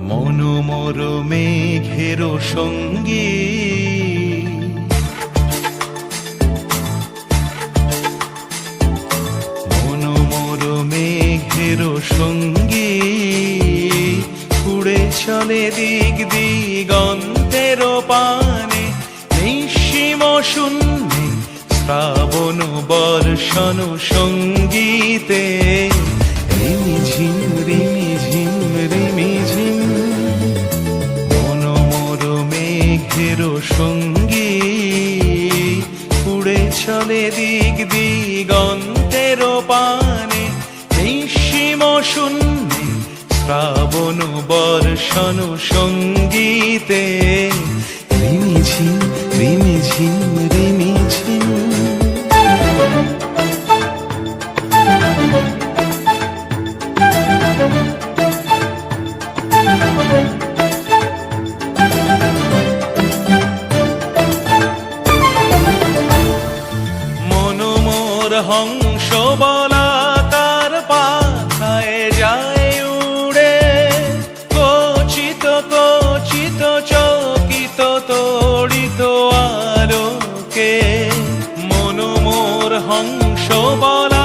মনোমর মেঘের সঙ্গী মনোমর মেঘের সঙ্গী উড়ে চলে দিক দিগন্তের পানে নিঃসীম শূন্যে শ্রাবণ বর্ষণ সঙ্গীতে রিমিঝিম রিমিঝিম রিমিঝিম মনোমর মেঘের সঙ্গী উড়ে চলে দিক দিগন্তের পানে নিঃসীম শূন্যে শ্রাবণ বর্ষণ সঙ্গীতে রিমিঝিম রিমিঝিম রিমিঝিম মনোমর হংস বলাকার পাথায় যায় উড়ে কচিত কচিত চকিত তড়িত আলোকে মনোমর হংস বলা